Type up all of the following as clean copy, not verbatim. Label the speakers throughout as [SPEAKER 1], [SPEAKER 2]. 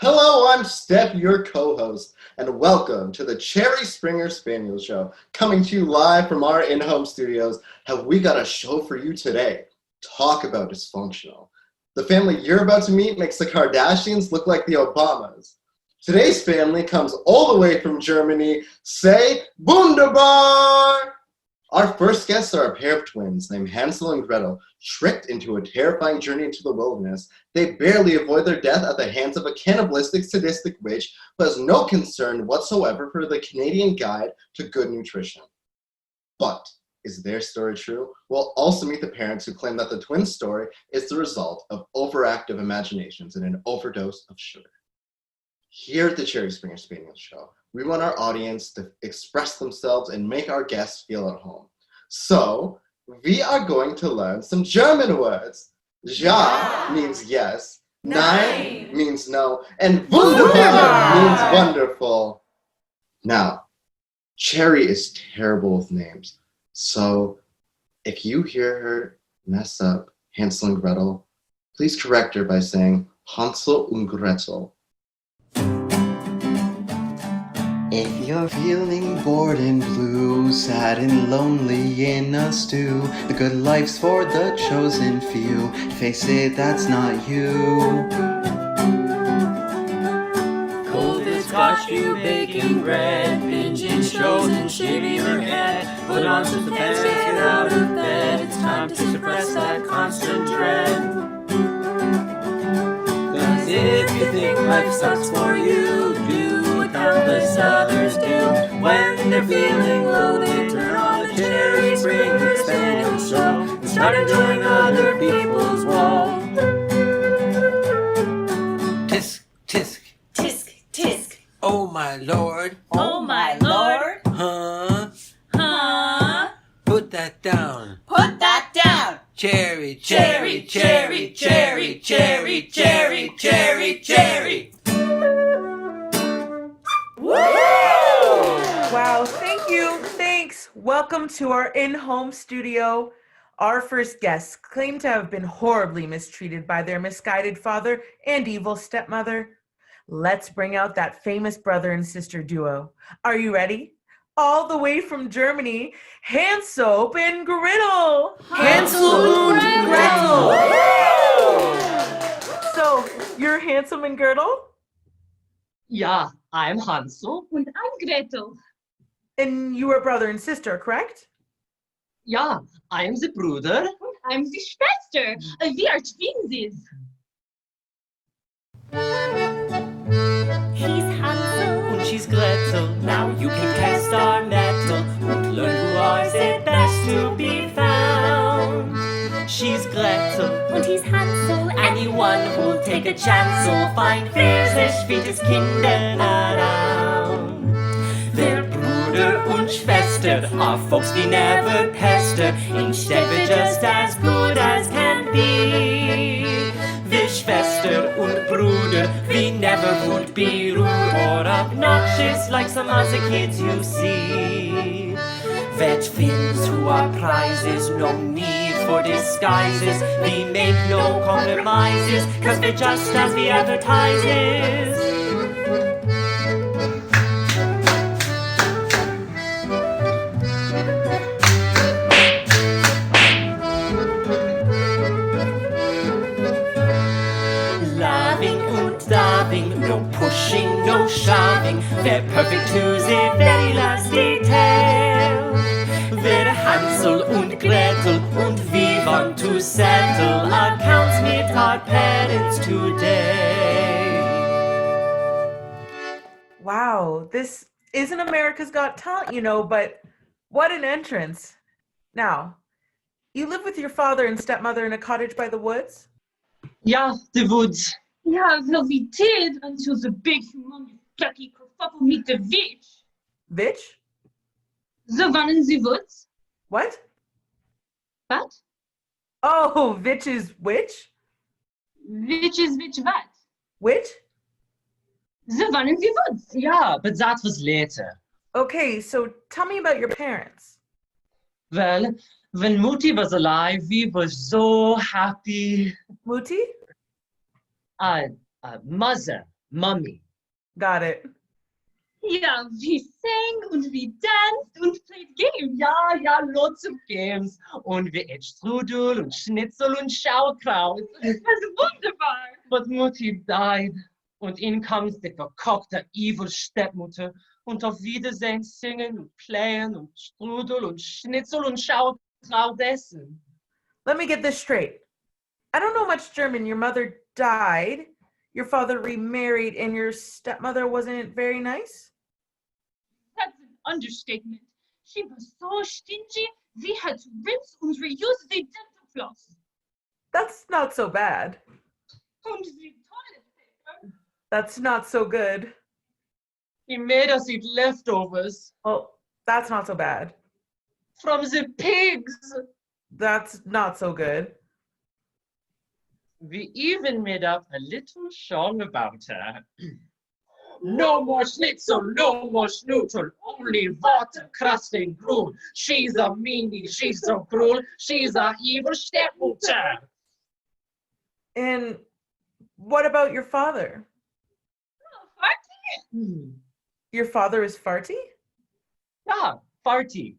[SPEAKER 1] Hello, I'm Steph, your co-host, and welcome to the Cherry Springer Spaniel Show, coming to you live from our in-home studios. Have we got a show for you today? Talk about dysfunctional. The family you're about to meet makes the Kardashians look like the Obamas. Today's family comes all the way from Germany. Say, Wunderbar! Our first guests are a pair of twins named Hansel and Gretel, tricked into a terrifying journey into the wilderness. They barely avoid their death at the hands of a cannibalistic, sadistic witch who has no concern whatsoever for the Canadian guide to good nutrition. But is their story true? We'll also meet the parents who claim that the twins' story is the result of overactive imaginations and an overdose of sugar. Here at the Cherry Springer Spaniel Show, we want our audience to express themselves and make our guests feel at home. So, we are going to learn some German words. Ja means yes, nein means no, and wunderbar means wonderful. Now, Cherry is terrible with names, so if you hear her mess up Hansel and Gretel, please correct her by saying Hansel und Gretel. If you're feeling bored and blue, sad and lonely in a stew, the good life's for the chosen few. Face it, that's not you.
[SPEAKER 2] Cold has got you baking bread, binging shows and shaving your head. Put on some pants, get out of bed. It's time to suppress that constant dread. Cause if you think life sucks for you, do what countless others do. When they're feeling low, they turn on the Cherry Springer Spaniel Show and start enjoying other people's woe.
[SPEAKER 3] Tisk, tisk,
[SPEAKER 4] Tisk, tisk,
[SPEAKER 3] oh my lord.
[SPEAKER 4] oh my lord.
[SPEAKER 3] Huh?
[SPEAKER 4] Huh?
[SPEAKER 3] Put that down.
[SPEAKER 4] Put that down.
[SPEAKER 3] Cherry, cherry, cherry, cherry, cherry, cherry, cherry, cherry.
[SPEAKER 5] Wow, thank you. Thanks. Welcome to our in-home studio. Our first guests claim to have been horribly mistreated by their misguided father and evil stepmother. Let's bring out that famous brother and sister duo. Are you ready? All the way from Germany, Hansel and Gretel.
[SPEAKER 4] Hansel and Gretel.
[SPEAKER 5] So, you're Hansel and Gretel?
[SPEAKER 6] Ja, I'm Hansel.
[SPEAKER 4] Und I'm Gretel.
[SPEAKER 5] And you are brother and sister, correct?
[SPEAKER 6] Ja, I'm the Bruder.
[SPEAKER 4] Und I'm die Schwester. We are twinsies. He's Hansel.
[SPEAKER 2] Und she's Gretel. Now you can test our metal and learn who is it best to be found. She's Gretel.
[SPEAKER 4] Und he's Hansel.
[SPEAKER 2] Anyone who'll take a chance will find fierce sweetest Kinder around. They're Bruder und Schwester are folks we never pester. Instead we're just as good as can be. Wir Schwester und Bruder, we never would be rude or obnoxious like some other kids you see. Vet fins who are prizes, no need for disguises. We make no compromises, cause we're just as we advertises. Loving und loving, no pushing, no shoving. They're perfect to the very last detail. They're Hansel und Gretel und we want to settle accounts with our parents today.
[SPEAKER 5] Wow, this isn't America's Got Talent, you know, but what an entrance. Now, you live with your father and stepmother in a cottage by the woods?
[SPEAKER 6] Ja, the woods.
[SPEAKER 4] Yeah, well, we did until the big, humongous, plucky kerfuffle meet the witch.
[SPEAKER 5] Bitch?
[SPEAKER 4] The one in the woods.
[SPEAKER 5] What?
[SPEAKER 4] What?
[SPEAKER 5] Oh, Vitch is which?
[SPEAKER 4] Which is which what?
[SPEAKER 5] Which?
[SPEAKER 4] The one in the woods.
[SPEAKER 6] Ja, but that was later.
[SPEAKER 5] Okay, so tell me about your parents.
[SPEAKER 6] Well, when Mutti was alive, we were so happy.
[SPEAKER 5] Muti?
[SPEAKER 6] Mother. Mummy.
[SPEAKER 5] Got it.
[SPEAKER 4] Ja, we sang und we danced und played games.
[SPEAKER 6] Ja, lots of games. Und wir ate Strudel und Schnitzel und Sauerkraut.
[SPEAKER 4] Das war wunderbar.
[SPEAKER 6] But Mutti died. Und in comes die verkockte evil Stepmutter. Und auf Wiedersehen singen und playen und Strudel und Schnitzel und Sauerkraut essen.
[SPEAKER 5] Let me get this straight. I don't know much German. Your mother died, your father remarried, and your stepmother wasn't very nice?
[SPEAKER 4] That's an understatement. She was so stingy, we had to rinse and reuse the dental floss.
[SPEAKER 5] That's not so bad.
[SPEAKER 4] Und the toilet paper.
[SPEAKER 5] That's not so good.
[SPEAKER 6] He made us eat leftovers
[SPEAKER 5] Well, that's not so bad.
[SPEAKER 6] from the pigs.
[SPEAKER 5] That's not so good.
[SPEAKER 6] We even made up a little song about her. No more schnitzel, no more schnutzel, only water, crust and gruel. She's a meanie, she's so cruel, she's a evil stepmutter.
[SPEAKER 5] And what about your father?
[SPEAKER 4] Oh, farty?
[SPEAKER 5] Your father is farty?
[SPEAKER 6] Ah, farty.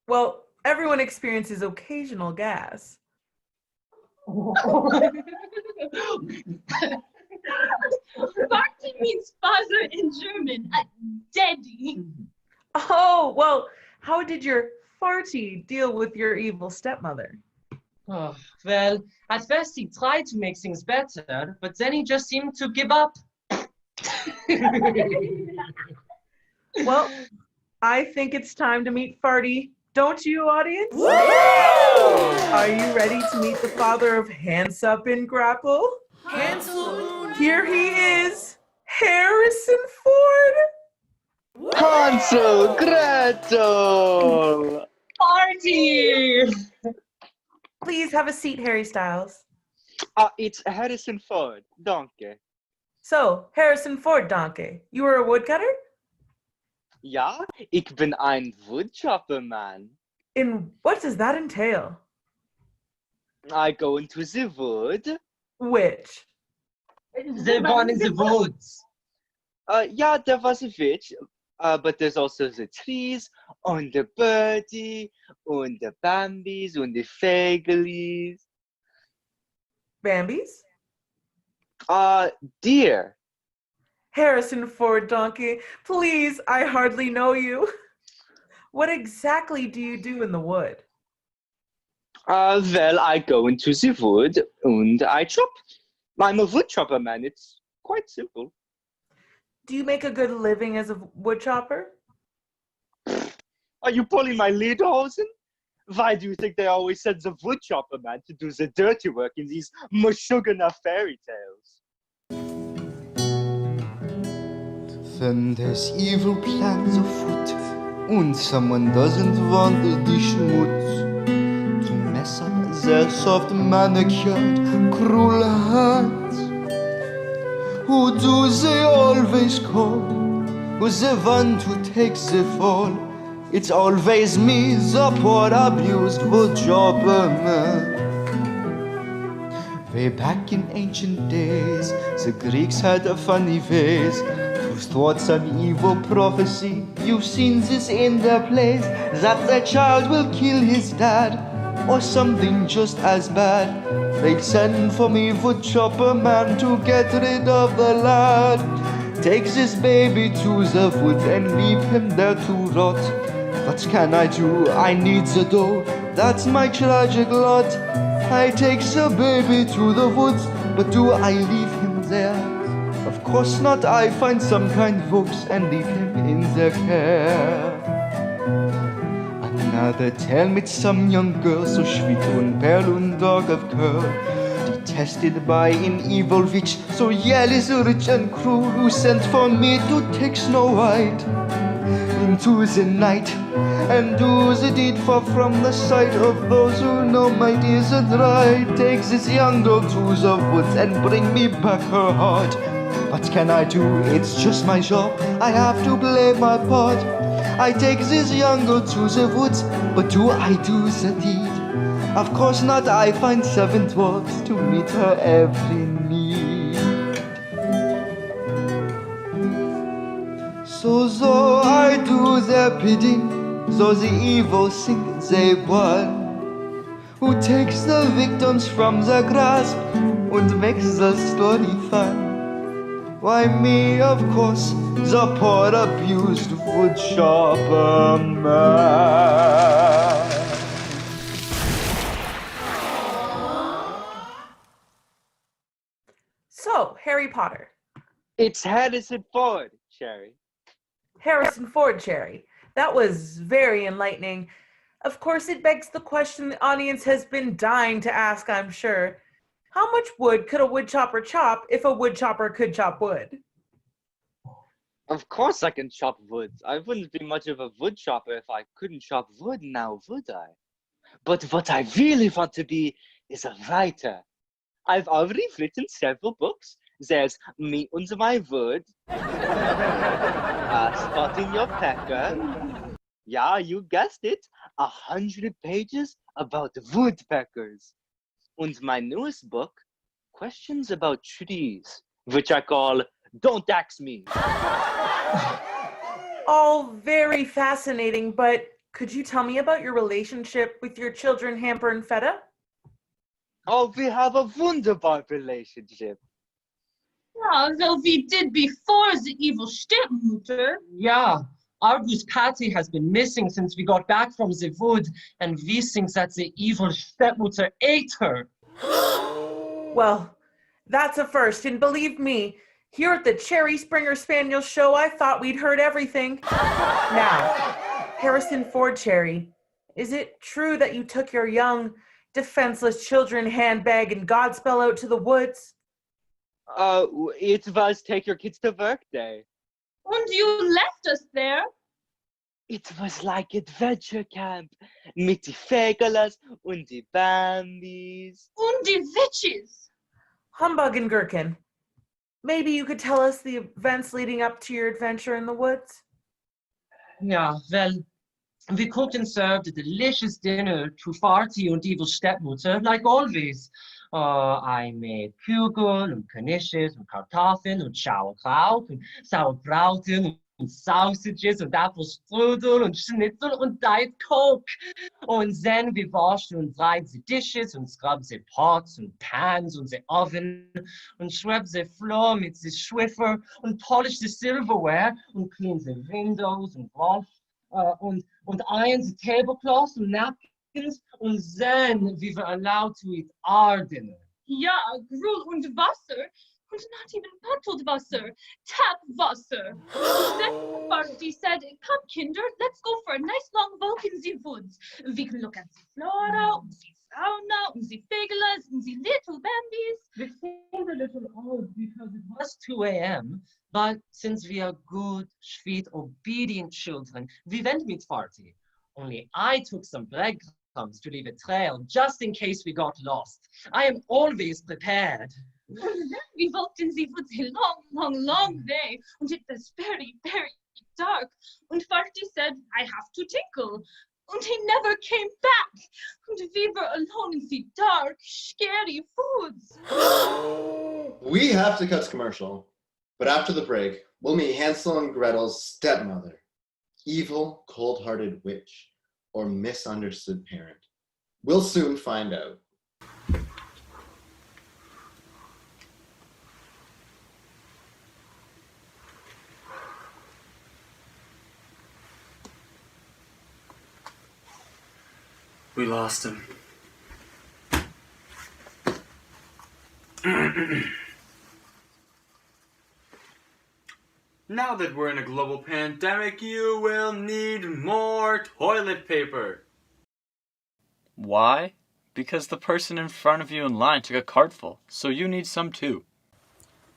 [SPEAKER 5] Well, everyone experiences occasional gas.
[SPEAKER 4] Farty means father in German. Daddy.
[SPEAKER 5] Oh, well, how did your farty deal with your evil stepmother?
[SPEAKER 6] Oh, well, at first he tried to make things better, but then he just seemed to give up.
[SPEAKER 5] Well, I think it's time to meet Farty. Don't you, audience? Are you ready to meet the father of Hansel and Gretel?
[SPEAKER 3] Hansel.
[SPEAKER 5] Here he is, Harrison Ford.
[SPEAKER 7] Hansel, Gretel!
[SPEAKER 6] Party!
[SPEAKER 5] Please have a seat, Harry Styles.
[SPEAKER 7] It's Harrison Ford, donkey.
[SPEAKER 5] So, Harrison Ford, donkey, you were a woodcutter?
[SPEAKER 7] Ja, ik ben ein woodchopper, man.
[SPEAKER 5] And what does that entail?
[SPEAKER 7] I go into the wood.
[SPEAKER 5] Which?
[SPEAKER 6] The one in the woods.
[SPEAKER 7] Yeah, there was a witch, but there's also the trees, and the birdie, and the bambies, and the fagelies.
[SPEAKER 5] Bambies?
[SPEAKER 7] Deer.
[SPEAKER 5] Harrison Ford, donkey, please, I hardly know you. What exactly do you do in the wood?
[SPEAKER 7] Well, I go into the wood and I chop. I'm a wood chopper, man. It's quite simple.
[SPEAKER 5] Do you make a good living as a wood chopper?
[SPEAKER 7] Are you pulling my lederhosen? Why do you think they always send the wood chopper man to do the dirty work in these Meshuggah fairy tales?
[SPEAKER 8] When there's evil plans afoot and someone doesn't want the schmutz to mess up their soft manicured cruel hands, who do they always call? Who's the one who takes the fall? It's always me, the poor abused woodchopper man. Way back in ancient days, the Greeks had a funny ways to thwart some evil prophecy. You've seen this in their plays, that the child will kill his dad, or something just as bad. They'd send for me woodchopper man to get rid of the lad. Take this baby to the wood and leave him there to rot. What can I do? I need the dough, that's my tragic lot. I take the baby to the woods, but do I leave him there? Of course not, I find some kind folks and leave him in their care. Another tale meets some young girl, so sweet and pale and dark of curl, detested by an evil witch, so yell is rich and cruel, who sent for me to take Snow White into the night and do the deed far from the sight of those who know might isn't right. Take this young girl to the woods and bring me back her heart. What can I do? It's just my job, I have to play my part. I take this young girl to the woods, but do I do the deed? Of course not, I find 7 dwarfs to meet her every need. So I do their bidding, so the evil think they won. Who takes the victims from the grasp and makes the story fun? Why me, of course, the poor abused wood chopper man.
[SPEAKER 5] So, Harry Potter.
[SPEAKER 7] It's Harrison Ford, Cherry.
[SPEAKER 5] Harrison Ford, Cherry. That was very enlightening. Of course, it begs the question the audience has been dying to ask, I'm sure. How much wood could a wood chopper chop if a wood chopper could chop wood?
[SPEAKER 7] Of course I can chop wood. I wouldn't be much of a wood chopper if I couldn't chop wood now, would I? But what I really want to be is a writer. I've already written several books. There's Me and My Wood, Spotting Your Pecker. Yeah, you guessed it, 100 pages about woodpeckers. And my newest book, Questions About Trees, which I call Don't Ax Me.
[SPEAKER 5] All very fascinating, but could you tell me about your relationship with your children, Hamper and Feta?
[SPEAKER 7] Oh, we have a wunderbar relationship.
[SPEAKER 4] Yeah, well, we did before the evil stepmother.
[SPEAKER 6] Yeah, our goose Patty has been missing since we got back from the wood, and we think that the evil stepmother ate her.
[SPEAKER 5] Well, that's a first, and believe me, here at the Cherry Springer Spaniel Show, I thought we'd heard everything. Now, Harrison Ford, Cherry, is it true that you took your young, defenseless children handbag and Godspell out to the woods?
[SPEAKER 7] It was Take Your Kids to Work Day.
[SPEAKER 4] And you left us there.
[SPEAKER 7] It was like adventure camp mit die Fägerlers und die Bambis.
[SPEAKER 4] Und die witches.
[SPEAKER 5] Humbug and Gherkin. Maybe you could tell us the events leading up to your adventure in the woods?
[SPEAKER 6] Yeah, well, we cooked and served a delicious dinner to Farty and evil stepmother, like always. I made Kugel und Knishes und Kartoffeln und Sauerkraut und Sauerbraten und sausages und Apfelstrudel und Schnitzel und Diet Coke. And then we washed and dried the dishes and scrubbed the pots and pans and the oven and swept the floor with the Swiffer and polished the silverware and cleaned the windows and washed and ironed the tablecloths and napkins. And then we were allowed to eat our dinner.
[SPEAKER 4] Ja, Gruel und Wasser. And not even bottled Wasser. Tap Wasser. And then Farty said, come, Kinder, let's go for a nice long walk in the woods. We can look at the flora, and the fauna, and the figulas, and the little bambies.
[SPEAKER 6] We seemed a little old because it was 2 a.m., but since we are good, sweet, obedient children, we went with Farty. Only I took some breadcrumbs to leave a trail, just in case we got lost. I am always prepared.
[SPEAKER 4] And then we walked in the woods a long way, and it was very, very dark. And Farty said, I have to tinkle. And he never came back. And we were alone in the dark, scary woods.
[SPEAKER 1] We have to cut to commercial, but after the break, we'll meet Hansel and Gretel's stepmother, evil, cold-hearted witch, or misunderstood parent. We'll soon find out.
[SPEAKER 9] We lost him. Now that we're in a global pandemic, you will need more toilet paper.
[SPEAKER 10] Why? Because the person in front of you in line took a cartful, so you need some too.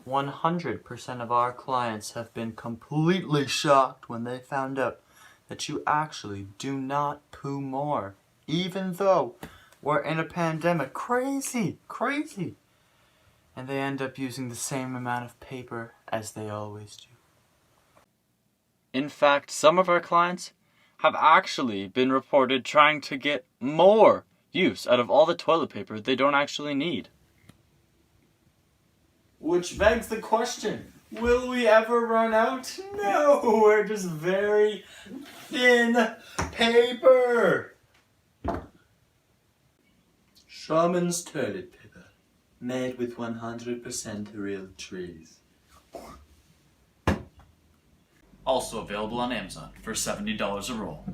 [SPEAKER 10] 100% of our clients have been completely shocked when they found out that you actually do not poo more, even though we're in a pandemic. Crazy. And they end up using the same amount of paper as they always do. In fact, some of our clients have actually been reported trying to get more use out of all the toilet paper they don't actually need. Which begs the question, Will we ever run out? No, we're just very thin paper. Shaman's toilet paper, made with 100% real trees.
[SPEAKER 11] Also available on Amazon for $70 a roll.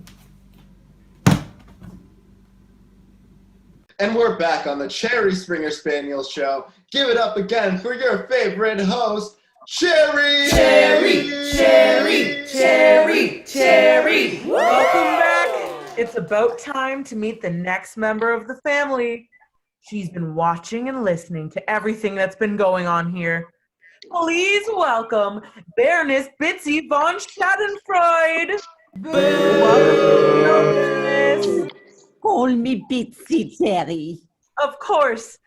[SPEAKER 1] And we're back on the Cherry Springer Spaniel Show. Give it up again for your favorite host, Cherry!
[SPEAKER 5] Cherry! Welcome back. It's about time to meet the next member of the family. She's been watching and listening to everything that's been going on here. Please welcome Baroness Bitsy von Schadenfreude. Welcome to the business.
[SPEAKER 12] Call me Bitsy Cherry.
[SPEAKER 5] Of course.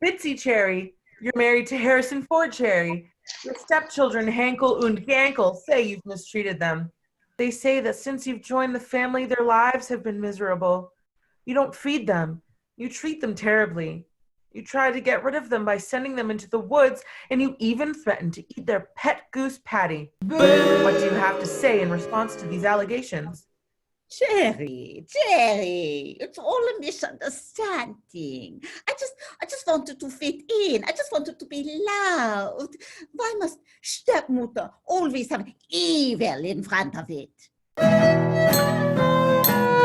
[SPEAKER 5] Bitsy Cherry, you're married to Harrison Ford Cherry. Your stepchildren Hankel und Gankel say you've mistreated them. They say that since you've joined the family, their lives have been miserable. You don't feed them. You treat them terribly. You try to get rid of them by sending them into the woods, and you even threaten to eat their pet goose Patty. What do you have to say in response to these allegations?
[SPEAKER 12] Cherry, it's all a misunderstanding. I just wanted to fit in. I just wanted to be loud. Why must stepmother always have evil in front of it?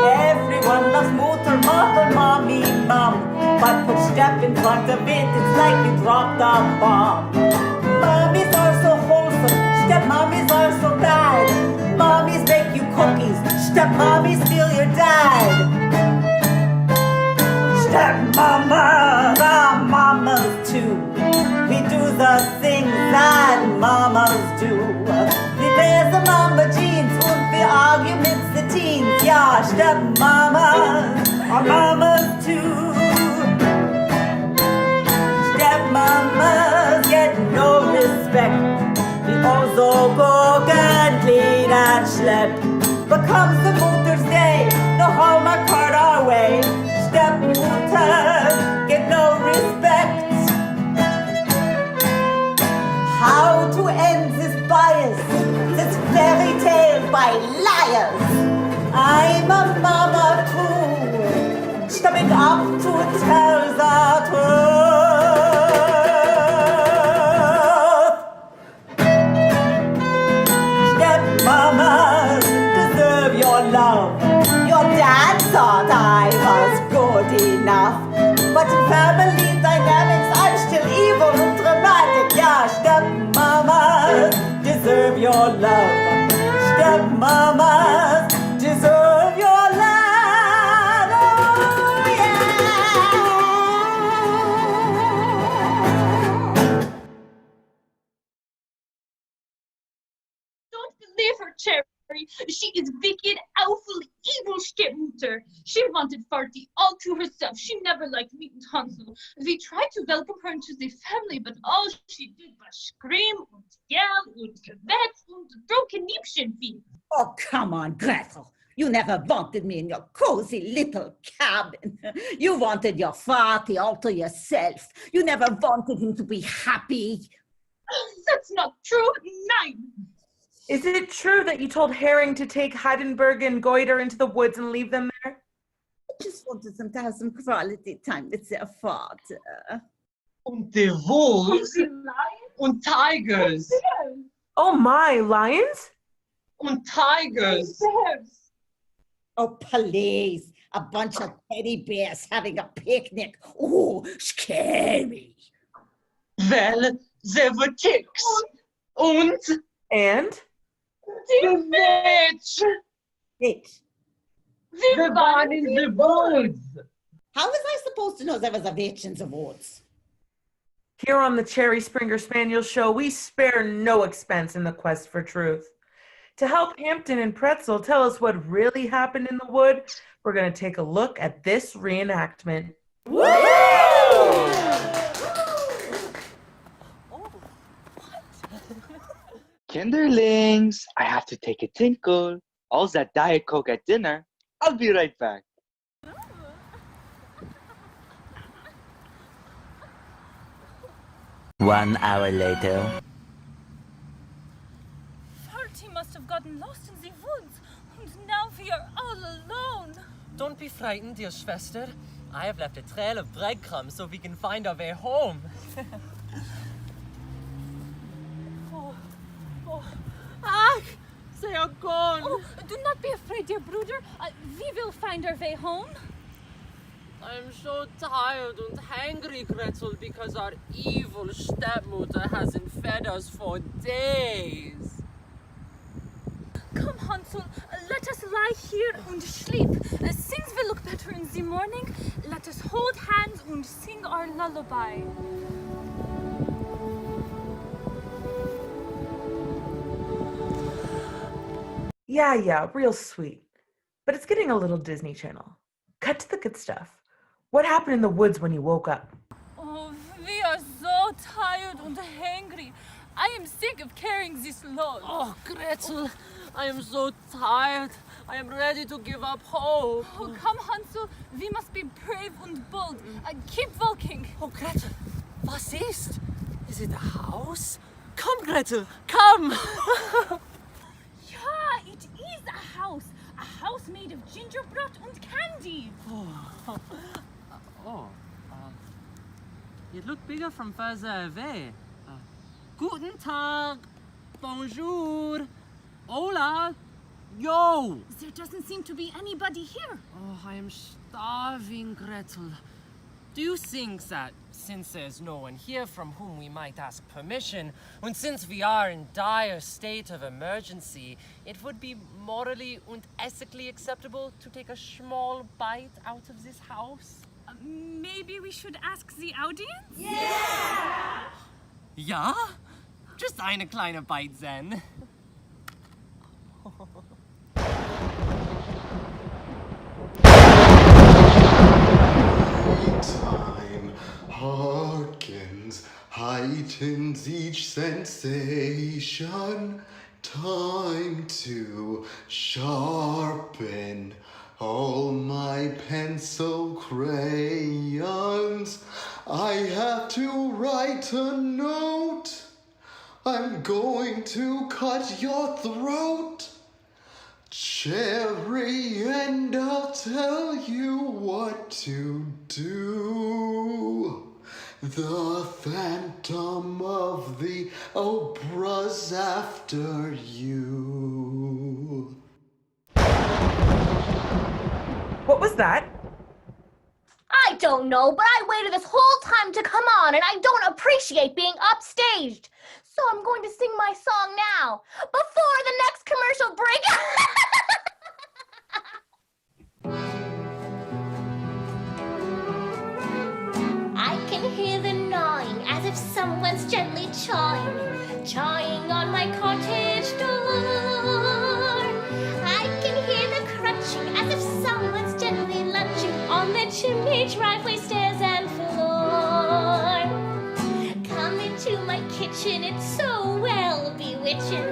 [SPEAKER 2] Everyone loves motor, mother, mommy, mom. But put step in front of it, it's like you dropped a bomb. Mommies are so wholesome, stepmommies are so bad. Mommies make you cookies, stepmommies feel your dad. Stepmamas are mamas too. We do the things that mamas do. We wear the mama jeans und wir arguments the teens. Ja, stepmamas are mamas too. Stepmamas get no respect. We also cook and clean and schlep. But comes the Mutter's Day, the Hallmark card our way. Stepmutters get no respect. How to end this bias, this fairy tale by liars. I'm a mama too, stepping up to tell the truth. Stepmamas deserve your love. Your dad thought I was good enough, but in family dynamics I'm still evil and dramatic. Yeah, stepmamas deserve your love. Stepmamas deserve your love. Oh, yeah.
[SPEAKER 4] Don't believe her, Cherry. She is wicked, awful, evil stepmother. She wanted Farty all to herself. She never liked me and Hansel. We tried to welcome her into the family, but all she did was scream and yell and kvetz and throw conniption feet.
[SPEAKER 12] Oh, come on, Gretel. You never wanted me in your cozy little cabin. You wanted your Farty all to yourself. You never wanted him to be happy.
[SPEAKER 4] That's not true. Nein.
[SPEAKER 5] Is it true that you told Herring to take Heidenberg and Goiter into the woods and leave them there?
[SPEAKER 12] I just wanted them to have some quality time with their father.
[SPEAKER 6] Und the wolves und tigers
[SPEAKER 5] Oh my, lions?
[SPEAKER 6] und tigers.
[SPEAKER 12] Oh, please. A bunch of teddy bears having a picnic. Oh, scary.
[SPEAKER 6] Well, there were ticks und
[SPEAKER 5] And?
[SPEAKER 6] the witch.
[SPEAKER 12] Wait,
[SPEAKER 6] The one in the woods.
[SPEAKER 12] how was I supposed to know there was a witch in the woods?
[SPEAKER 5] Here on the Cherry Springer Spaniel Show, we spare no expense in the quest for truth. To help Hampton and Pretzel tell us what really happened in the wood, we're going to take a look at this reenactment.
[SPEAKER 7] Kinderlings, I have to take a tinkle. All's that Diet Coke at dinner. I'll be right back.
[SPEAKER 2] 1 hour later.
[SPEAKER 4] must have gotten lost in the woods, and now we are all alone.
[SPEAKER 2] Don't be frightened, dear Schwester. I have left a trail of breadcrumbs so we can find our way home.
[SPEAKER 4] Ach, they are gone. Oh, do not be afraid, dear brother. We will find our way home.
[SPEAKER 2] I'm so tired and hungry, Gretel, because our evil stepmother hasn't fed us for days.
[SPEAKER 4] Come, Hansel, let us lie here and sleep. Things will look better in the morning. Let us hold hands and sing our lullaby.
[SPEAKER 5] Yeah, real sweet. But it's getting a little Disney Channel. Cut to the good stuff. What happened in the woods when you woke up?
[SPEAKER 4] Oh, we are so tired and hungry. I am sick of carrying this load.
[SPEAKER 2] Oh, Gretel, I am so tired. I am ready to give up hope.
[SPEAKER 4] Oh, come, Hansel. We must be brave and bold. Keep walking.
[SPEAKER 2] Oh, Gretel, was ist? Is it a house? Come, Gretel, come!
[SPEAKER 4] Yeah, it is a house. A house made of gingerbread and candy.
[SPEAKER 2] It looked bigger from further away. Guten Tag, bonjour, hola, yo!
[SPEAKER 4] There doesn't seem to be anybody here.
[SPEAKER 2] Oh, I am starving, Gretel. Do you think that since there's no one here from whom we might ask permission, and since we are in dire state of emergency, it would be morally and ethically acceptable to take a small bite out of this house?
[SPEAKER 4] Maybe we should ask the audience?
[SPEAKER 2] Ja? Just eine kleine Bite then.
[SPEAKER 1] Time hearkens, heightens each sensation. Time to sharpen all my pencil crayons. I have to write a note. I'm going to cut your throat, Cherry, and I'll tell you what to do. The Phantom of the Opera's after you.
[SPEAKER 5] What was that?
[SPEAKER 13] I don't know, but I waited this whole time to come on, and I don't appreciate being upstaged. So I'm going to sing my song now, before the next commercial break. I can hear the gnawing as if someone's gently chawing on my cottage door. I can hear the crunching as if someone's gently lunching on the chimney, driveway, stairs, and floor. Come into my kitchen, it's so well bewitching.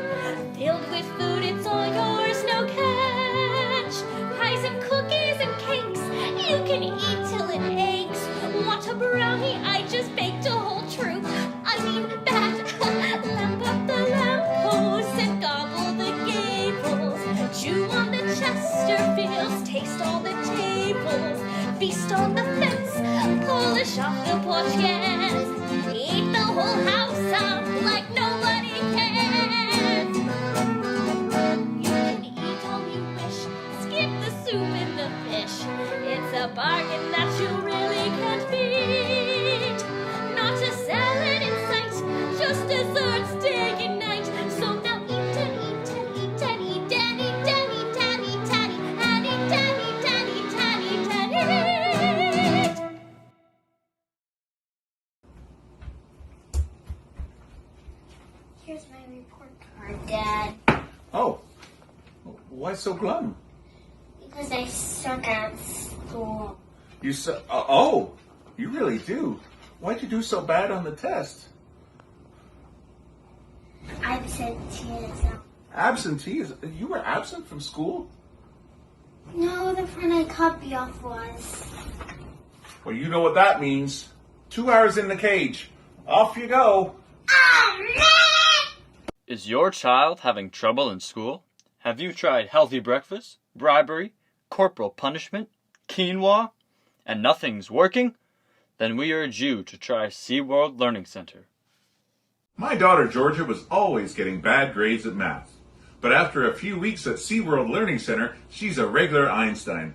[SPEAKER 13] Filled with food, it's all yours, no catch. Pies and cookies and cakes, you can eat till it aches. Want a brownie? I just baked a whole troop. I mean, bat, lamp up the lampposts and gobble the gables. Chew on the Chesterfields, taste all the tables. Feast on the fence, polish off the porch, yes. Eat the whole house up like nobody can. You can eat all you wish, skip the soup and the fish. It's a bargain that you really can't beat. Not a salad in sight, just desserts day and night. So now eat and eat and eat and eat and eat and eat and eat and eat and eat and eat and eat and eat and eat. Here's my report card, Dad.
[SPEAKER 14] Oh, why so glum?
[SPEAKER 13] Because I suck at school.
[SPEAKER 14] You you really do. Why'd you do so bad on the test?
[SPEAKER 13] Absenteeism.
[SPEAKER 14] Absenteeism? You were absent from school?
[SPEAKER 13] No, the friend I copy off was.
[SPEAKER 14] Well, you know what that means. 2 hours in the cage. Off you go.
[SPEAKER 11] Is your child having trouble in school? Have you tried healthy breakfast, bribery, corporal punishment, quinoa, and nothing's working? Then we urge you to try SeaWorld Learning Center.
[SPEAKER 14] My daughter Georgia was always getting bad grades at math. But after a few weeks at SeaWorld Learning Center, she's a regular Einstein.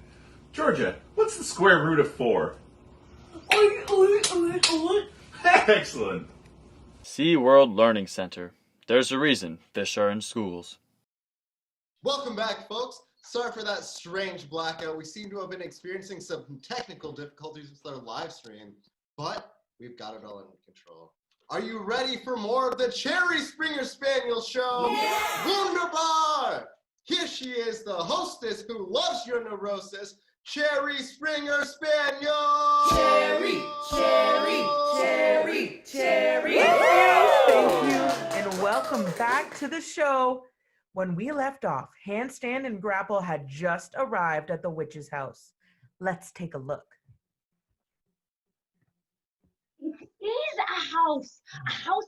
[SPEAKER 14] Georgia, what's the square root of 4? Excellent.
[SPEAKER 11] SeaWorld Learning Center. There's a reason fish are in schools.
[SPEAKER 1] Welcome back, folks. Sorry for that strange blackout. We seem to have been experiencing some technical difficulties with our live stream, but we've got it all under control. Are you ready for more of the Cherry Springer Spaniel Show? Yeah! Wunderbar! Here she is, the hostess who loves your neurosis, Cherry Springer Spaniel!
[SPEAKER 5] Cherry, cherry, cherry, cherry. Thank you, and welcome back to the show. When we left off, Handstand and Grapple had just arrived at the witch's house. Let's take a look.
[SPEAKER 4] It is a house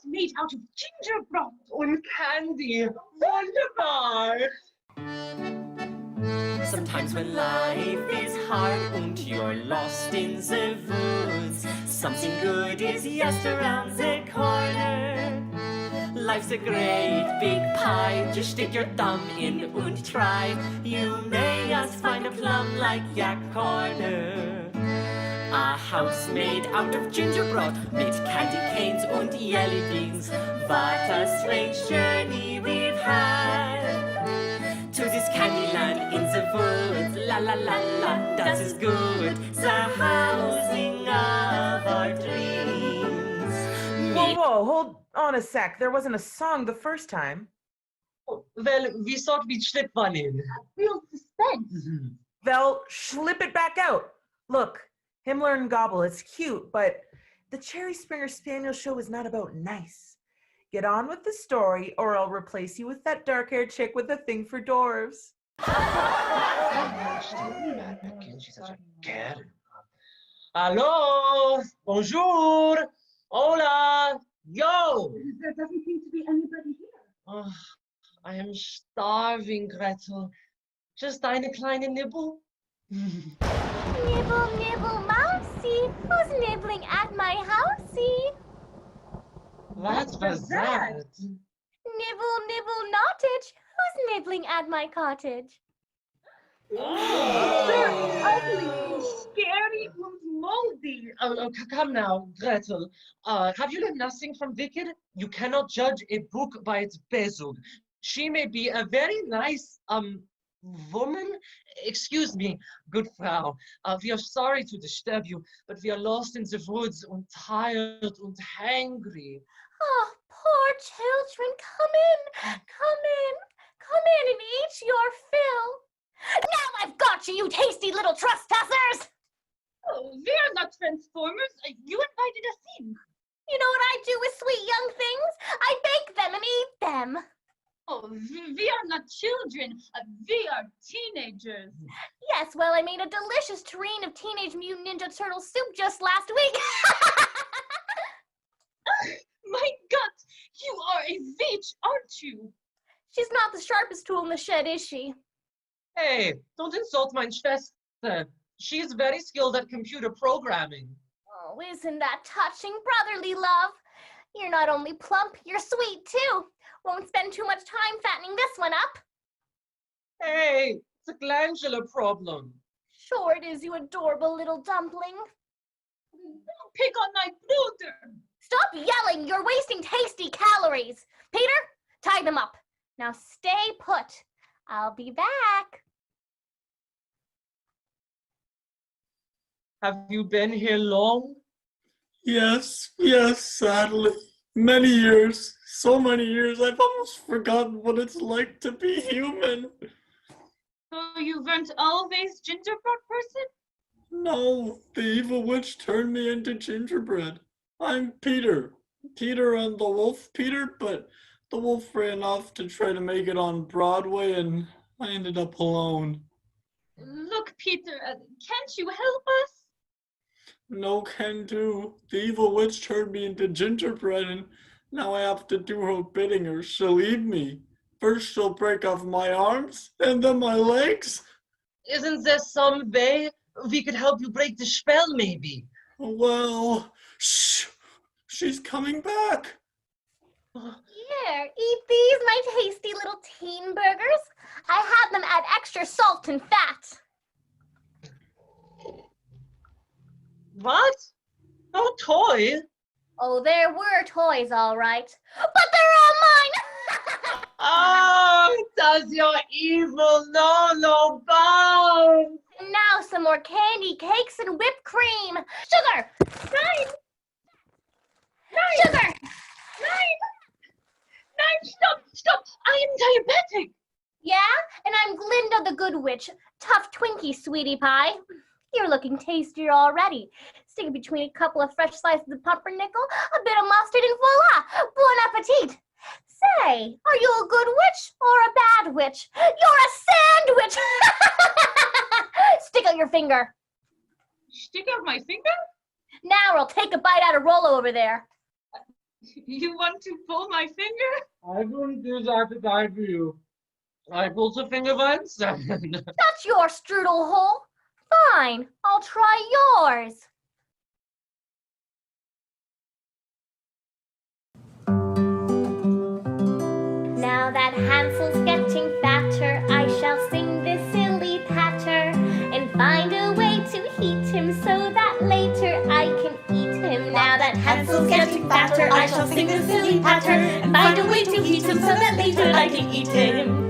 [SPEAKER 4] made out of gingerbread and candy. Wunderbar!
[SPEAKER 2] Sometimes when life is hard and you're lost in the woods, something good is just around the corner. Life's a great big pie, just stick your thumb in and try. You may just find a plum like your corner. A house made out of gingerbread, with candy canes and jelly beans. What a strange journey we've had to this candy land in the woods. La la la la, that is good. The housing of our dreams.
[SPEAKER 5] Whoa, hold on a sec. There wasn't a song the first time.
[SPEAKER 6] Well, we thought we'd slip one in.
[SPEAKER 4] Real suspense.
[SPEAKER 5] They'll slip it back out. Look, Himmler and Gobble, it's cute, but the Cherry Springer Spaniel Show is not about nice. Get on with the story, or I'll replace you with that dark-haired chick with a thing for dwarves.
[SPEAKER 6] She's such a girl. Hello, bonjour, hola, yo.
[SPEAKER 4] There doesn't seem to be anybody here.
[SPEAKER 6] Oh, I am starving, Gretel. Just eine kleine Nibble.
[SPEAKER 13] Nibble, nibble, mousey. Who's nibbling at my housey?
[SPEAKER 6] What was that?
[SPEAKER 13] Nibble, nibble, nottage. Who's nibbling at my cottage?
[SPEAKER 4] They're ugly, scary, and moldy.
[SPEAKER 6] Come now, Gretel. Have you learned nothing from Wicked? You cannot judge a book by its bezug. She may be a very nice, woman? Excuse me, good Frau. We are sorry to disturb you, but we are lost in the woods and tired and hangry.
[SPEAKER 13] Oh, poor children, come in and eat your fill. Now I've got you, you tasty little trespassers!
[SPEAKER 4] Oh, we're not transformers. You invited us in.
[SPEAKER 13] You know what I do with sweet young things? I bake them and eat them.
[SPEAKER 4] Oh, we are not children. We are teenagers.
[SPEAKER 13] Yes, well, I made a delicious tureen of Teenage Mutant Ninja Turtle soup just last week.
[SPEAKER 4] My God, you are a witch, aren't you?
[SPEAKER 13] She's not the sharpest tool in the shed, is she?
[SPEAKER 6] Hey, don't insult my Schwester. She is very skilled at computer programming.
[SPEAKER 13] Oh, isn't that touching, brotherly love? You're not only plump, you're sweet, too. Won't spend too much time fattening this one up.
[SPEAKER 6] Hey, it's a glandular problem.
[SPEAKER 13] Sure it is, you adorable little dumpling.
[SPEAKER 4] Don't pick on my brother.
[SPEAKER 13] Stop yelling, you're wasting tasty calories. Peter, tie them up. Now stay put. I'll be back.
[SPEAKER 6] Have you been here long?
[SPEAKER 10] Yes, sadly. Many years. So many years. I've almost forgotten what it's like to be human.
[SPEAKER 4] So you weren't always gingerbread person?
[SPEAKER 10] No, the evil witch turned me into gingerbread. I'm Peter. Peter and the wolf Peter, but the wolf ran off to try to make it on Broadway and I ended up alone.
[SPEAKER 4] Look, Peter, can't you help us?
[SPEAKER 10] No can do. The evil witch turned me into gingerbread and Now I have to do her bidding or she'll eat me. First she'll break off my arms, and then my legs.
[SPEAKER 6] Isn't there some way we could help you break the spell, maybe?
[SPEAKER 10] Well, shh, she's coming back.
[SPEAKER 13] Here, eat these, my tasty little teen burgers. I have them add extra salt and fat.
[SPEAKER 6] What? No toy?
[SPEAKER 13] Oh, there were toys, all right. But they're all mine!
[SPEAKER 6] Oh, does your evil know no bounds?
[SPEAKER 13] And now some more candy, cakes, and whipped cream. Sugar! 9! Sugar! 9!
[SPEAKER 4] 9, stop! I am diabetic.
[SPEAKER 13] Yeah? And I'm Glinda the Good Witch. Tough Twinkie, sweetie pie. You're looking tastier already. Stick between a couple of fresh slices of pumpernickel, a bit of mustard, and voila! Bon appetit! Say, are you a good witch or a bad witch? You're a sandwich! Stick out your finger.
[SPEAKER 4] Stick out my finger?
[SPEAKER 13] Now I'll take a bite out of Rolo over there.
[SPEAKER 4] You want to pull my finger?
[SPEAKER 6] I wouldn't do that if I were you. I pulled the finger once.
[SPEAKER 13] That's your strudel hole. Fine, I'll try yours. Now that Hansel's getting fatter, I shall sing this silly patter and find a way to heat him so that later I can eat him. Now that Hansel's getting fatter, I shall sing this silly patter and find a way to heat him so that later I can eat him.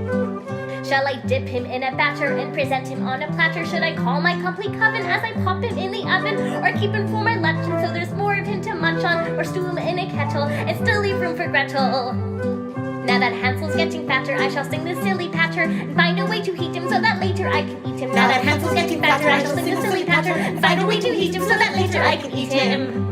[SPEAKER 13] Shall I dip him in a batter and present him on a platter? Should I call my complete coven as I pop him in the oven? Or keep him for my luncheon so there's more of him to munch on? Or stew him in a kettle and still leave room for Gretel? Now that Hansel's getting fatter, I shall sing this silly patter and find a way to heat him so that later I can eat him. Now that Hansel's getting fatter, I shall sing this silly patter and find a way to heat him so that later I can eat him.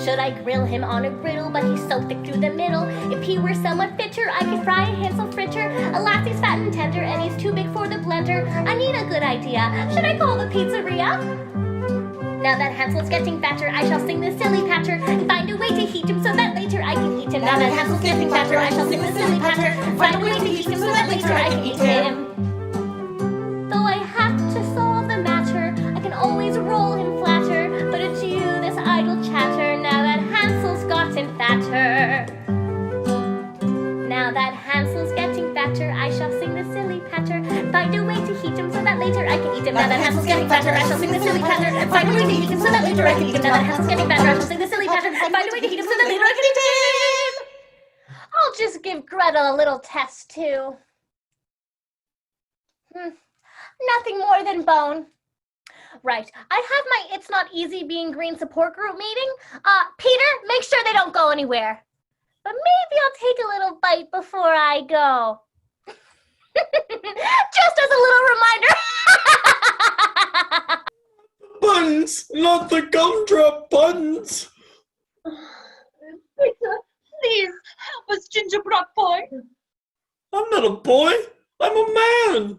[SPEAKER 13] Should I grill him on a griddle, but he's so thick through the middle? If he were somewhat fitter, I could fry a Hansel fritter. Alas, he's fat and tender, and he's too big for the blender. I need a good idea. Should I call the pizzeria? Now that Hansel's getting fatter, I shall sing this silly patter and find a way to heat him so that later I can eat him. Now that Hansel's getting fatter, I shall sing this silly patter and find a way to heat him so that later I can eat him. Though I have to solve the matter, I can always roll him flatter. But it's you, this idle chatter, now that Hansel's gotten fatter. Now that Hansel's getting fatter, I shall sing the silly patter and find a way to heat him so that later I can eat him. Now that Hansel's getting fatter, I shall sing the silly patter and find a way to heat him so that later I can eat him. Now that Hansel's getting fatter, I shall sing the silly patter and find a way to heat him so that later I can eat him. I'll just give Gretel a little test too. Nothing more than bone. Right, I have my It's Not Easy Being Green support group meeting. Peter, make sure they don't go anywhere. But maybe I'll take a little bite before I go. Just as a little reminder.
[SPEAKER 10] Buns, not the gumdrop buns.
[SPEAKER 4] Victor, please help us, Gingerbread boy.
[SPEAKER 10] I'm not a boy. I'm a man.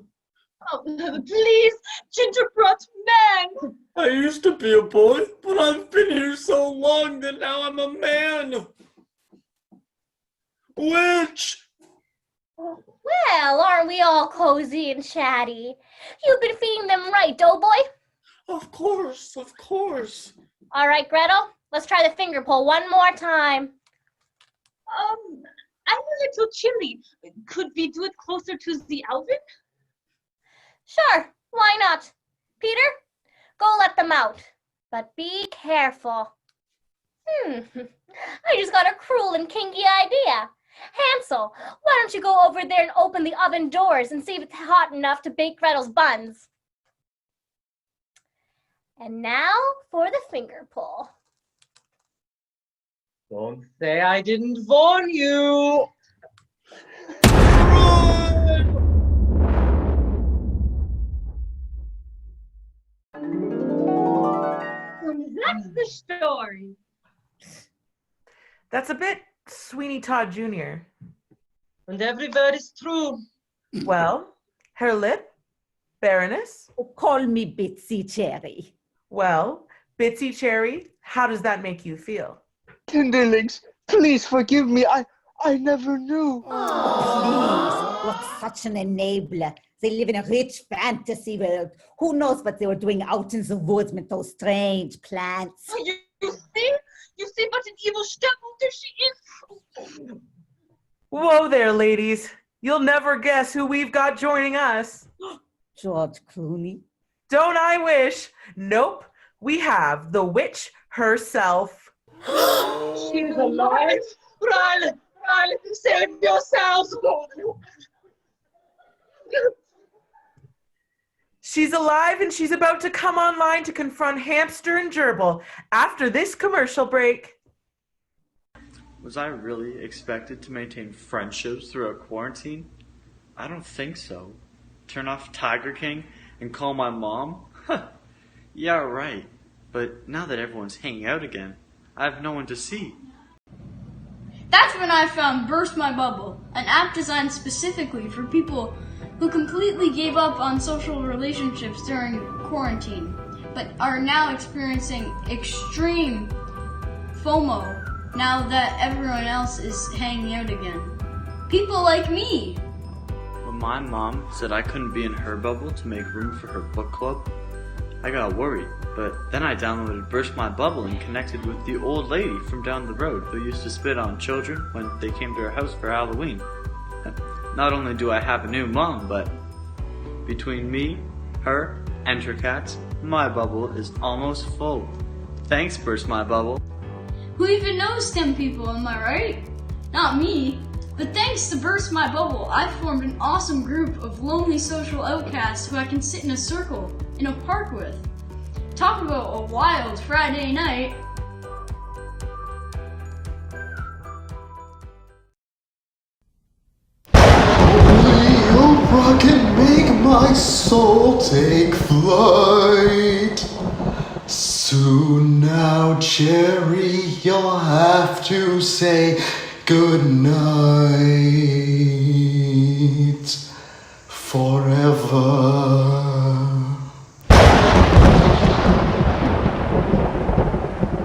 [SPEAKER 4] Oh, please, Gingerbread man.
[SPEAKER 10] I used to be a boy, but I've been here so long that now I'm a man. Witch!
[SPEAKER 13] Well, aren't we all cozy and chatty? You've been feeding them right, Doughboy?
[SPEAKER 10] Of course, of course.
[SPEAKER 13] All right, Gretel, let's try the finger pull one more time.
[SPEAKER 4] I'm a little chilly. Could we do it closer to the oven?
[SPEAKER 13] Sure, why not? Peter, go let them out. But be careful. I just got a cruel and kinky idea. Hansel, why don't you go over there and open the oven doors and see if it's hot enough to bake Gretel's buns? And now for the finger pull.
[SPEAKER 6] Don't say I didn't warn you.
[SPEAKER 4] That's the story.
[SPEAKER 5] That's a bit Sweeney Todd Jr.
[SPEAKER 6] And every word is true.
[SPEAKER 5] Well, her lip, Baroness?
[SPEAKER 12] Call me Bitsy Cherry.
[SPEAKER 5] Well, Bitsy Cherry, how does that make you feel?
[SPEAKER 8] Kinderlings,
[SPEAKER 7] Please forgive me. I never knew.
[SPEAKER 12] Please, what such an enabler. They live in a rich fantasy world. Who knows what they were doing out in the woods with those strange plants?
[SPEAKER 4] Oh, you see? You see what an evil stepmother she is?
[SPEAKER 5] Whoa there, ladies. You'll never guess who we've got joining us.
[SPEAKER 12] George Clooney.
[SPEAKER 5] Don't I wish? Nope. We have the witch herself.
[SPEAKER 6] She's alive. Run, save yourselves.
[SPEAKER 5] She's alive and she's about to come online to confront Hamster and Gerbil after this commercial break.
[SPEAKER 10] Was I really expected to maintain friendships throughout quarantine? I don't think so. Turn off Tiger King and call my mom? Huh. Yeah, right. But now that everyone's hanging out again, I have no one to see.
[SPEAKER 15] That's when I found Burst My Bubble, an app designed specifically for people who completely gave up on social relationships during quarantine, but are now experiencing extreme FOMO now that everyone else is hanging out again. People like me.
[SPEAKER 10] When my mom said I couldn't be in her bubble to make room for her book club, I got worried, but then I downloaded Burst My Bubble and connected with the old lady from down the road who used to spit on children when they came to our house for Halloween. Not only do I have a new mom, but between me, her, and her cats, my bubble is almost full. Thanks, Burst My Bubble.
[SPEAKER 15] Who even knows STEM people, am I right? Not me. But thanks to Burst My Bubble, I've formed an awesome group of lonely social outcasts who I can sit in a circle in a park with. Talk about a wild Friday night.
[SPEAKER 1] Only opera can make my soul take flight. Soon now, Cherry, you'll have to say goodnight forever.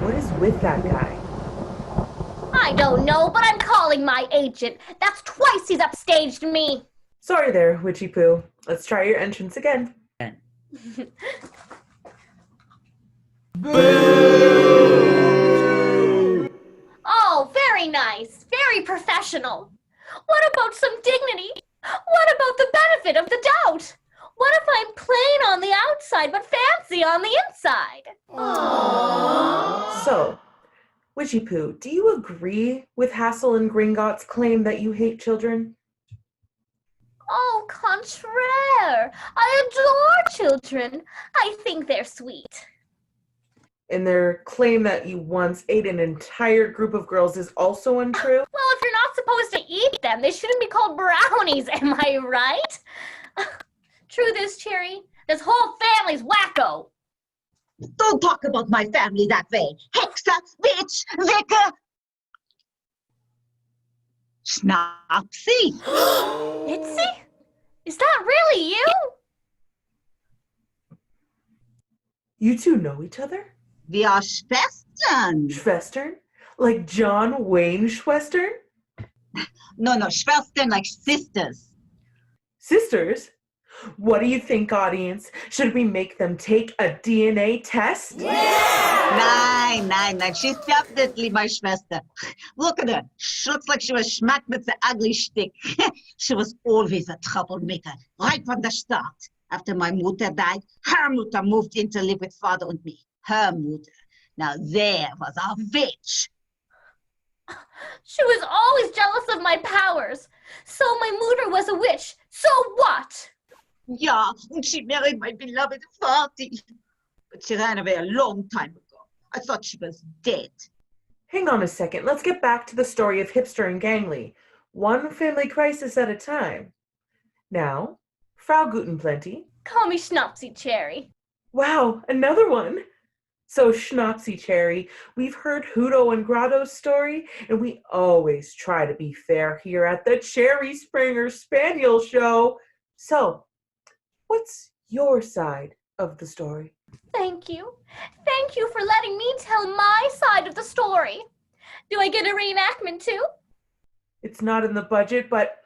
[SPEAKER 5] What is with that guy?
[SPEAKER 13] I don't know, but I'm calling my agent. That's twice he's upstaged me.
[SPEAKER 5] Sorry there, Witchy Poo. Let's try your entrance again.
[SPEAKER 13] Oh, very nice. Very professional. What about some dignity? What about the benefit of the doubt? What if I'm plain on the outside but fancy on the inside?
[SPEAKER 5] So, Witchy Poo, do you agree with Hansel and Gringotts' claim that you hate children?
[SPEAKER 13] Au contraire. I adore children. I think they're sweet.
[SPEAKER 5] And their claim that you once ate an entire group of girls is also untrue?
[SPEAKER 13] Well, if you're not supposed to eat them, they shouldn't be called brownies, am I right? Truth is, Cherry, this whole family's wacko.
[SPEAKER 12] Don't talk about my family that way. Hexa, witch, Vicar. Schnapsy.
[SPEAKER 13] Itzy? Is that really you?
[SPEAKER 5] You two know each other?
[SPEAKER 12] We are Schwestern.
[SPEAKER 5] Schwestern? Like John Wayne Schwestern?
[SPEAKER 12] No, Schwestern like sisters.
[SPEAKER 5] Sisters? What do you think, audience? Should we make them take a DNA test?
[SPEAKER 12] Nein. She's definitely my Schwester. Look at her. She looks like she was schmacked with the ugly stick. She was always a troublemaker, right from the start. After my mutter died, her mutter moved in to live with father and me. Her mutter. Now there was a witch.
[SPEAKER 13] She was always jealous of my powers. So my mutter was a witch. So what?
[SPEAKER 12] Yeah, and she married my beloved father. But she ran away a long time ago. I thought she was dead.
[SPEAKER 5] Hang on a second. Let's get back to the story of Hipster and Gangly. One family crisis at a time. Now, Frau Gutenplenty.
[SPEAKER 13] Call me Schnapsy Cherry.
[SPEAKER 5] Wow, another one. So, Schnapsy Cherry, we've heard Hudo and Grotto's story, and we always try to be fair here at the Cherry Springer Spaniel Show. So, what's your side of the story?
[SPEAKER 13] Thank you. Thank you for letting me tell my side of the story. Do I get a reenactment too?
[SPEAKER 5] It's not in the budget, but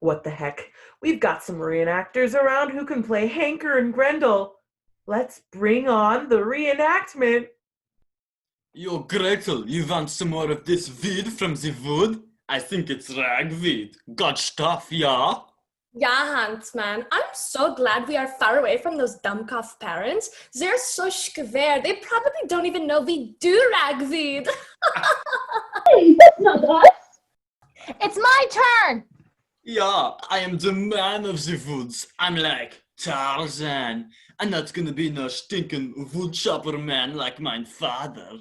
[SPEAKER 5] what the heck? We've got some reenactors around who can play Hanker and Grendel. Let's bring on the reenactment.
[SPEAKER 9] Yo, Gretel, you want some more of this weed from the wood? I think it's ragweed. Good stuff, yeah?
[SPEAKER 16] Yeah, Huntsman. I'm so glad we are far away from those dumbcough parents. They're so schwer. They probably don't even know we do ragweed.
[SPEAKER 4] Hey, that's not us.
[SPEAKER 13] It's my turn.
[SPEAKER 9] Yeah, I am the man of the woods. I'm like Tarzan. I'm not gonna be no stinking woodchopper man like my father.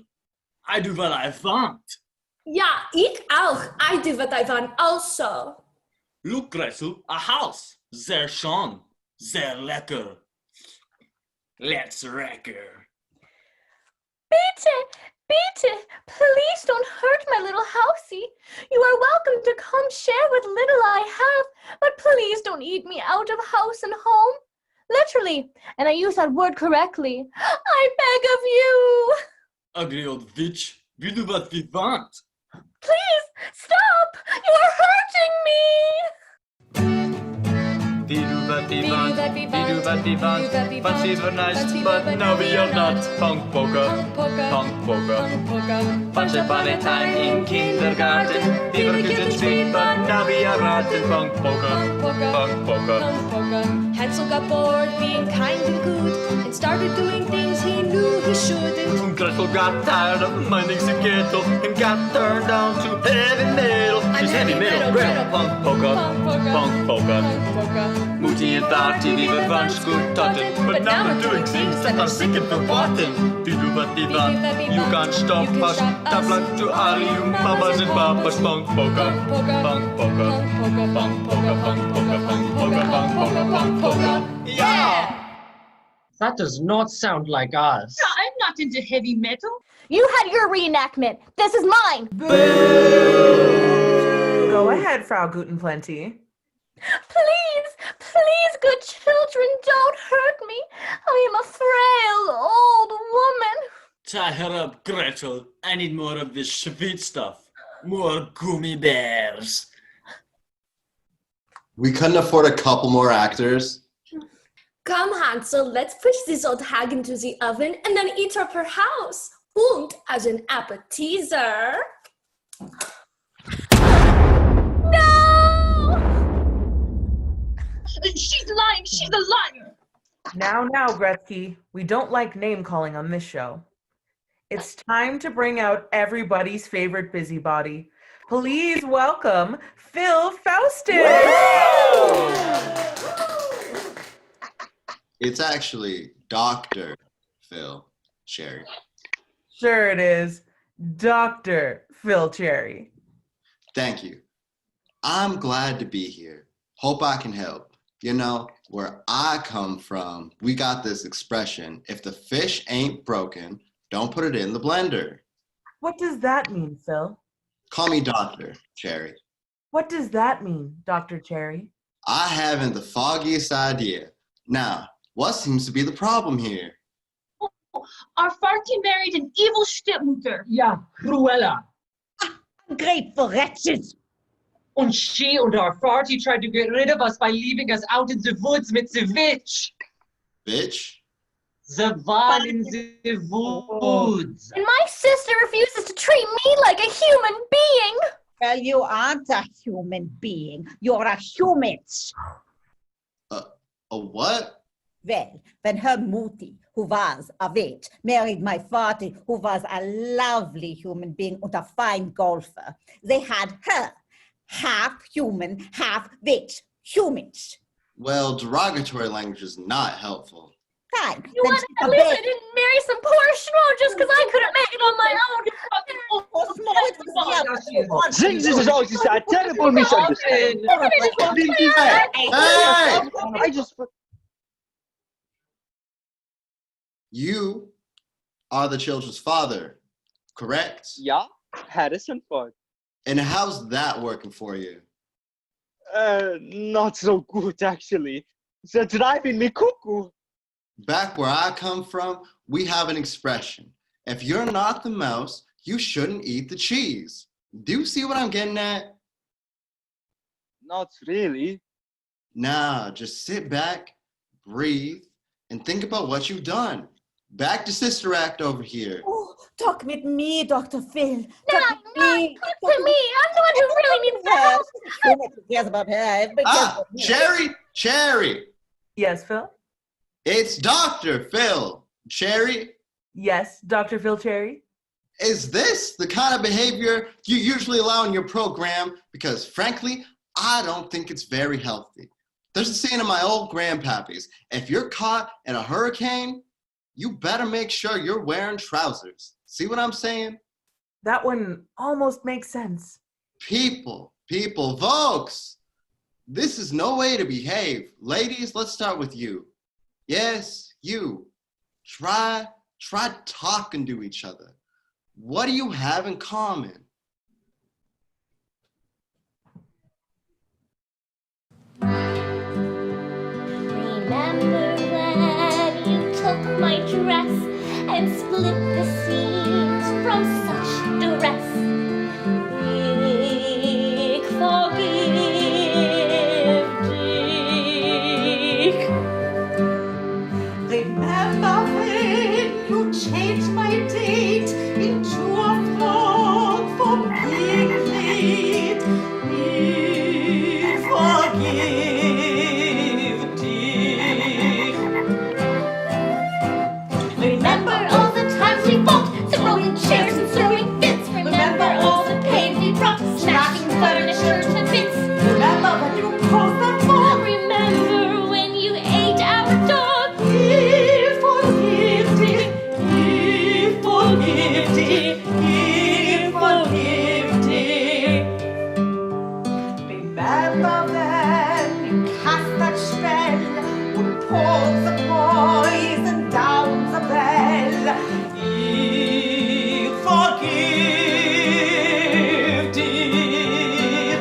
[SPEAKER 9] I do what I want.
[SPEAKER 16] Ja, ich auch. I do what I want also.
[SPEAKER 9] Look, Gretel, a house. Sehr schön. Sehr lecker. Let's wreck her.
[SPEAKER 13] Bitte, please don't hurt my little housey. You are welcome to come share what little I have, but please don't eat me out of house and home. Literally, and I use that word correctly. I beg of you.
[SPEAKER 9] Ugly old bitch. We do what we want.
[SPEAKER 13] Please, stop! You are hurting me!
[SPEAKER 11] We do what we want, we do what we want. Once we were nice, but now we are not. Punk poker, punk poker. Once upon a time in kindergarten, we were cute and sweet, but now we are rotten. Punk poker, punk poker.
[SPEAKER 16] Hansel got bored being kind and good and started doing things he knew he shouldn't.
[SPEAKER 11] Gretel got tired of minding the kettle and got turned on to heavy metal. She's heavy metal, Gretel, punk poker, punk poker. Moody and Barty, we were once good taughten, but now we're doing things that are sick and forgotten. We do what we want, you can't stop us. Tough luck to all you mamas and papas. Punk poker, punk poker, punk poker, punk poker, punk poker, punk poker, punk poker. Yeah!
[SPEAKER 6] That does not sound like us.
[SPEAKER 4] I'm not into heavy metal.
[SPEAKER 13] You had your reenactment. This is mine.
[SPEAKER 5] Go ahead, Frau Gutenplenty.
[SPEAKER 13] Please, good children, don't hurt me. I am a frail old woman.
[SPEAKER 9] Tie her up, Gretel. I need more of this sweet stuff. More gummy bears.
[SPEAKER 1] We couldn't afford a couple more actors.
[SPEAKER 16] Come, Hansel, let's push this old hag into the oven and then eat her per house. Und as an appetizer.
[SPEAKER 4] She's lying. She's a liar.
[SPEAKER 5] Now, Gretzky, we don't like name calling on this show. It's time to bring out everybody's favorite busybody. Please welcome Phil Faustin.
[SPEAKER 1] It's actually Dr. Phil Cherry.
[SPEAKER 5] Sure it is. Dr. Phil Cherry.
[SPEAKER 1] Thank you. I'm glad to be here. Hope I can help. You know, where I come from, we got this expression, if the fish ain't broken, don't put it in the blender.
[SPEAKER 5] What does that mean, Phil?
[SPEAKER 1] Call me Dr. Cherry.
[SPEAKER 5] What does that mean, Dr. Cherry?
[SPEAKER 1] I haven't the foggiest idea. Now, what seems to be the problem here?
[SPEAKER 4] Our Farty married an evil stepmother.
[SPEAKER 6] Ja, Cruella.
[SPEAKER 12] Ungrateful wretches.
[SPEAKER 6] And she and our Farty tried to get rid of us by leaving us out in the woods with the witch.
[SPEAKER 1] Bitch?
[SPEAKER 6] The one in the woods.
[SPEAKER 13] And my sister refuses to treat me like a human being.
[SPEAKER 12] Well, you aren't a human being. You're a humans.
[SPEAKER 1] A what?
[SPEAKER 12] Well, when her Mutti, who was a witch, married my father, who was a lovely human being and a fine golfer, they had her. Half human, half witch. Humans.
[SPEAKER 1] Well, derogatory language is not helpful.
[SPEAKER 12] Fine.
[SPEAKER 13] You want at least I didn't marry some poor schmo just because I couldn't make it on my own.
[SPEAKER 7] This is always a terrible misunderstanding. I just...
[SPEAKER 1] You are the children's father, correct?
[SPEAKER 7] Yeah, Harrison Ford.
[SPEAKER 1] And how's that working for you?
[SPEAKER 7] Not so good, actually. They're driving me cuckoo.
[SPEAKER 1] Back where I come from, we have an expression. If you're not the mouse, you shouldn't eat the cheese. Do you see what I'm getting at?
[SPEAKER 7] Not really.
[SPEAKER 1] Nah, just sit back, breathe, and think about what you've done. Back to Sister Act over here.
[SPEAKER 12] Oh, talk with me, Dr. Phil.
[SPEAKER 13] No, talk to me. I'm the one who really needs the help.
[SPEAKER 12] So much who cares about her.
[SPEAKER 1] Cherry!
[SPEAKER 5] Yes, Phil?
[SPEAKER 1] It's Dr. Phil. Cherry?
[SPEAKER 5] Yes, Dr. Phil Cherry?
[SPEAKER 1] Is this the kind of behavior you usually allow in your program? Because frankly, I don't think it's very healthy. There's a saying of my old grandpappies, if you're caught in a hurricane, you better make sure you're wearing trousers. See what I'm saying?
[SPEAKER 5] That one almost makes sense.
[SPEAKER 1] People, folks, this is no way to behave. Ladies, let's start with you. Yes, you. Try talking to each other. What do you have in common?
[SPEAKER 13] Remember when you took my dress and split the seams from such duress? Dick, forgive Dick.
[SPEAKER 17] Remember when you changed my date into a frog for being late? Forgive Dick.
[SPEAKER 13] Remember all the times we fought, throwing chairs and throwing fits. Remember all the pain we brought, smashing furniture to bits.
[SPEAKER 17] Remember when you caused the fall.
[SPEAKER 13] Remember when you ate our dog.
[SPEAKER 17] Forgive Dick. Forgive Dick. Forgive Dick. Remember when you cast that spell and poured the poison down the bell? Forgive Dick.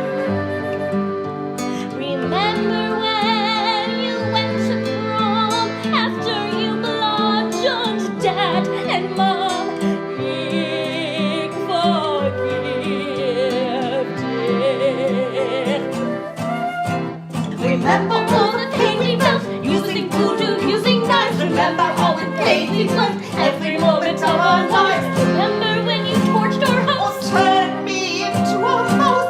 [SPEAKER 13] Remember when you went to prom after you bludgeoned Dad and Mom? Dick, forgive Dick. Remember all the pain we felt, using voodoo, using knives. Remember all the pain we felt, every moment of our lives. Remember when you torched our house,
[SPEAKER 17] or turned me into a mouse?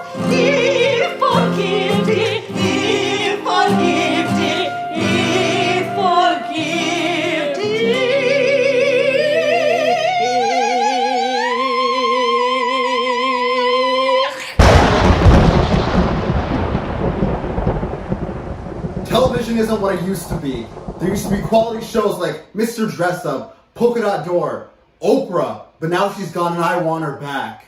[SPEAKER 17] Forgive Dick. Forgive Dick. Forgive
[SPEAKER 1] Television isn't what it used to be. There used to be quality shows like Mr. Dress Up, Polka Dot Door, Oprah, but now she's gone and I want her back.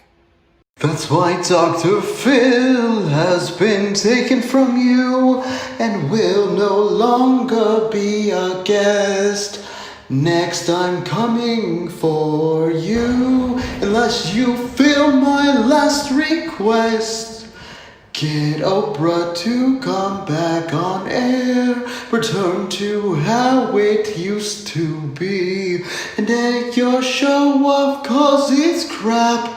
[SPEAKER 8] That's why Dr. Phil has been taken from you and will no longer be a guest. Next I'm coming for you unless you fill my last request. Get Oprah to come back on air, return to how it used to be, and end your show off 'cause it's crap,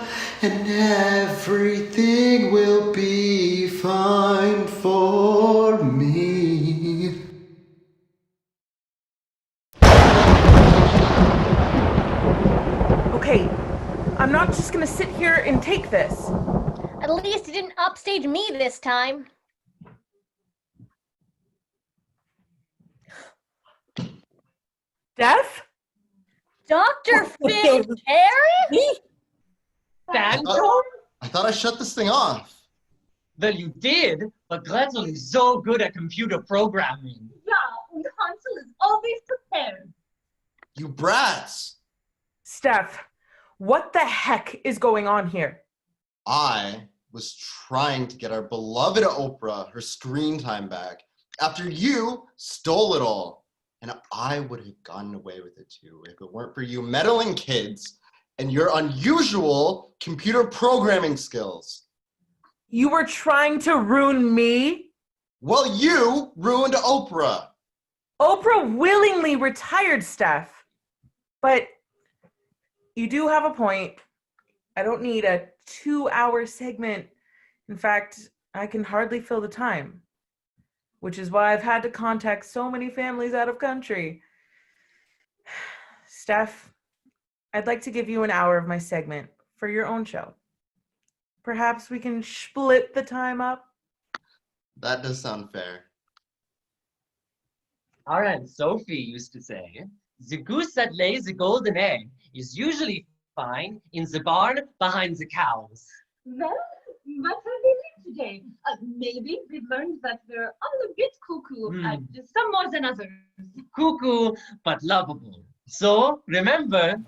[SPEAKER 8] and everything will be fine for me.
[SPEAKER 5] Okay, I'm not just gonna sit here and take this.
[SPEAKER 13] At least you didn't upstage me this time.
[SPEAKER 5] Deaf?
[SPEAKER 13] Dr. Phil Terry?
[SPEAKER 1] I thought I shut this thing off.
[SPEAKER 6] Well, you did, but Gretel is so good at computer programming.
[SPEAKER 4] Yeah, and Hansel is always prepared.
[SPEAKER 1] You brats!
[SPEAKER 5] Steph, what the heck is going on here?
[SPEAKER 1] I was trying to get our beloved Oprah her screen time back after you stole it all. And I would have gotten away with it too if it weren't for you meddling kids and your unusual computer programming skills.
[SPEAKER 5] You were trying to ruin me?
[SPEAKER 1] Well, you ruined Oprah.
[SPEAKER 5] Oprah willingly retired, Steph. But you do have a point. I don't need a 2-hour segment. In fact, I can hardly fill the time, which is why I've had to contact so many families out of country. Steph, I'd like to give you an hour of my segment for your own show. Perhaps we can split the time up?
[SPEAKER 1] That does sound fair.
[SPEAKER 6] Our Aunt Sophie used to say, the goose that lays the golden egg is usually fine in the barn behind the cows.
[SPEAKER 4] Well, what have we learned today? Maybe we've learned that we're all a bit cuckoo, some more than others.
[SPEAKER 6] Cuckoo, but lovable. So, remember,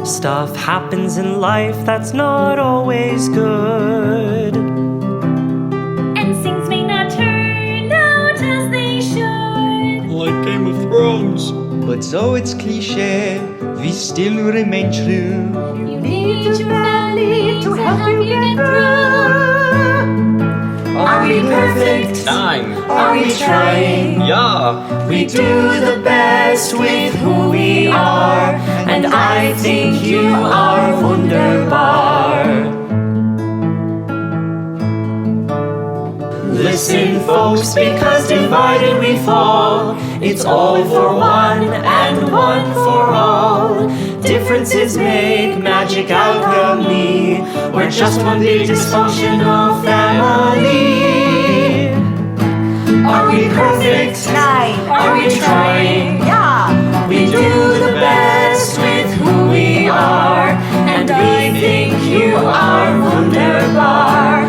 [SPEAKER 2] Stuff happens in life that's not always good.
[SPEAKER 4] And things may not turn out as they should.
[SPEAKER 10] Like Game of Thrones. But though it's cliche, we still remain true.
[SPEAKER 17] You need your family to help you get through.
[SPEAKER 2] Are we perfect?
[SPEAKER 10] Time.
[SPEAKER 2] Are we trying?
[SPEAKER 10] Yeah.
[SPEAKER 2] We do the best with who we are, and I think you are wunderbar. Listen, folks, because divided we fall. It's all for one and one for all. Differences make magic alchemy. We're just one big dysfunctional family. Are we perfect? Are we trying?
[SPEAKER 17] Yeah.
[SPEAKER 2] We do the best with who we are, and we think you are wunderbar.